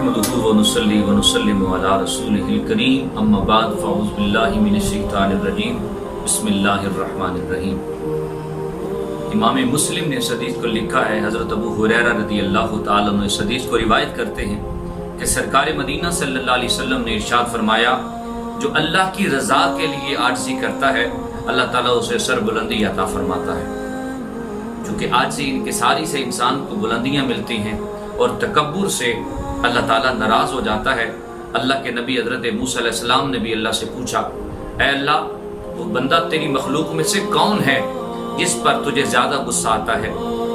नहमदुहु व नुसल्ली व नुसल्लिमु अला रसूलिहिल करीम अम्मा बाद फ़अऊज़ु बिल्लाहि मिनश शैतानिर रजीम बिस्मिल्लाहिर रहमानिर रहीम। इमाम मुस्लिम ने इस हदीस को लिखा है। हज़रत अबू हुरैरा रज़ियल्लाहु ताला अन्हु इस हदीस को रिवायत करते हैं कि सरकार मदीना सल्लल्लाहु अलैहि वसल्लम ने इरशाद फरमाया, जो अल्लाह की रज़ा के लिए आजिज़ी करता है अल्लाह ताला उसे सरबुलंदी अता फरमाता है। चूँकि आजिज़ी इनकिसारी से इंसान को बुलंदियाँ मिलती हैं और तकब्बुर से अल्लाह ताला नाराज़ हो जाता है। अल्लाह के नबी हज़रत मूसा अलैहिस्सलाम ने भी अल्लाह से पूछा, ऐ अल्लाह, वो बंदा तेरी मखलूक में से कौन है जिस पर तुझे ज़्यादा गुस्सा आता है?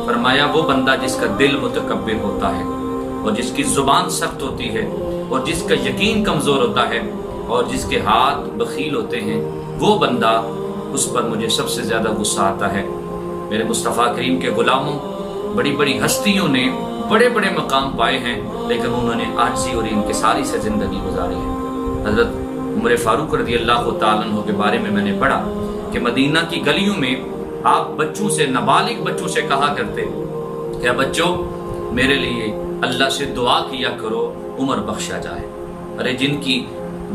फरमाया, वो बंदा जिसका दिल मुतकब्बिर होता है और जिसकी ज़ुबान सख्त होती है और जिसका यकीन कमज़ोर होता है और जिसके हाथ बखील होते हैं, वो बंदा, उस पर मुझे सबसे ज़्यादा गुस्सा आता है। मेरे मुस्तफ़ा करीम के ग़ुलामों, बड़ी बड़ी हस्तियों ने बड़े बड़े मकाम पाए हैं, लेकिन उन्होंने आजिज़ी और इनकिसारी से ज़िंदगी गुजारी है। हज़रत उमर फारूक रज़ियल्लाहु ताला अन्हु के बारे में मैंने पढ़ा कि मदीना की गलियों में आप बच्चों से, नाबालिग बच्चों से कहा करते, क्या बच्चों, मेरे लिए अल्लाह से दुआ किया करो, उम्र बख्शा जाए। अरे जिनकी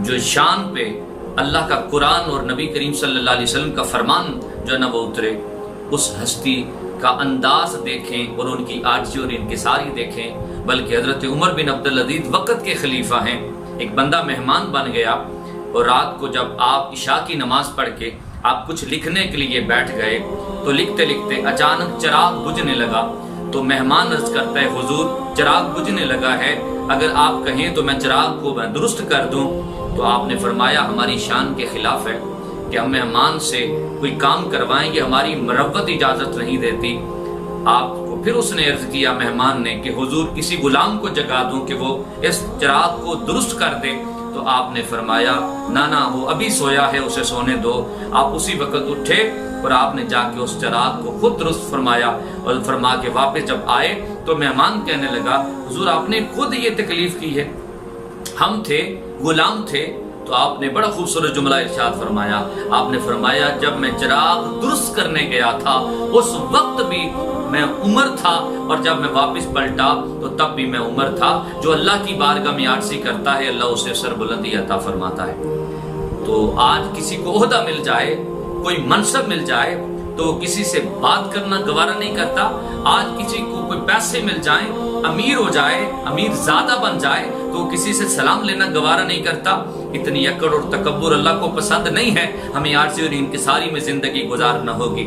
जो शान पे अल्लाह का कुरान और नबी करीम सल्लल्लाहु अलैहि वसल्लम का फरमान जो है ना वो उतरे, उस हस्ती का अंदाज देखें और उनकी आजिज़ी और इनकिसारी देखें। बल्कि हज़रत उमर बिन अब्दुल अज़ीज़ वक़्त के खलीफा हैं। एक बंदा मेहमान बन गया और रात को जब आप इशा की नमाज पढ़ के आप कुछ लिखने के लिए बैठ गए तो लिखते लिखते अचानक चिराग बुझने लगा। तो मेहमान अर्ज़ करता है, हुजूर चिराग बुझने लगा है, अगर आप कहें तो मैं चिराग को मैं दुरुस्त कर दूं। तो आपने फरमाया, हमारी शान के खिलाफ है कि हम मेहमान से कोई काम करवाएं, ये हमारी मरवत इजाज़त नहीं देती। आपको फिर उसने अर्ज़ किया मेहमान ने कि हुजूर किसी गुलाम को जगा दूं कि वो इस चिराग को दुरुस्त कर दे। तो आपने फरमाया, ना ना, वो अभी सोया है, उसे सोने दो। आप उसी वक्त उठे और आपने जाके उस चिराग को खुद दुरुस्त फरमाया और फरमा के वापस जब आए तो मेहमान कहने लगा, हुजूर आपने खुद ये तकलीफ की है, हम थे गुलाम थे। तो आपने बड़ा खूबसूरत जुमला इरशाद फरमाया। आपने फरमाया, जब मैं चिराग दुरुस्त करने गया था उस वक्त भी मैं उमर था और जब मैं वापस पलटा तो तब भी मैं उमर था। जो अल्लाह की बारगाह में आजिज़ी करता है अल्लाह उसे सरबुलंदी अता फरमाता है। तो आज किसी को ओहदा मिल जाए, कोई मनसब मिल जाए तो किसी से बात करना गवारा नहीं करता। आज किसी को कोई पैसे मिल जाए, अमीर हो जाए, अमीर ज़्यादा बन जाए तो किसी से सलाम लेना गवारा नहीं करता। इतनी अकड़ और तकब्बुर अल्लाह को पसंद नहीं है। हमें आजिज़ी और इनकिसारी में ज़िंदगी गुजारना होगी।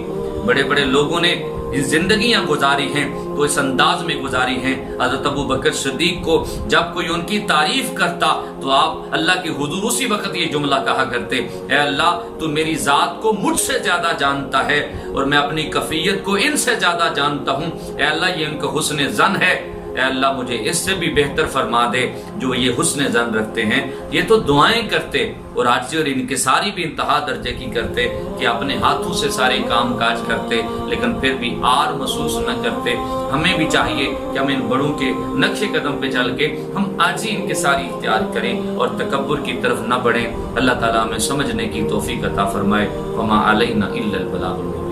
बड़े बड़े लोगों ने जिंदगियां गुजारी हैं तो इस अंदाज में गुजारी हैं। हज़रत अबू बकर सिद्दीक को जब कोई उनकी तारीफ करता तो आप अल्लाह के हुजूर उसी वक्त ये जुमला कहा करते, ऐ अल्लाह, तू मेरी ज़ात को मुझसे ज़्यादा जानता है और मैं अपनी कफ़ियत को इनसे ज़्यादा जानता हूँ। ऐ अल्लाह, ये इनका हुस्न ज़न है, ऐ अल्लाह मुझे इससे भी बेहतर फरमा दे जो ये हुस्न ज़न रखते हैं। ये तो दुआएं करते और आजिज़ी और इनकिसारी भी इंतहा दर्जे की करते कि अपने हाथों से सारे काम काज करते, लेकिन फिर भी आर महसूस न करते। हमें भी चाहिए कि हम इन बड़ों के नक्शे कदम पे चल के हम आजिज़ी इनकिसारी इख्तियार करें और तकब्बुर की तरफ न बढ़ें। अल्लाह ताला हमें समझने की तौफीक अता फरमाए। वमा अलैना इल्लल बलागुल मुबीन।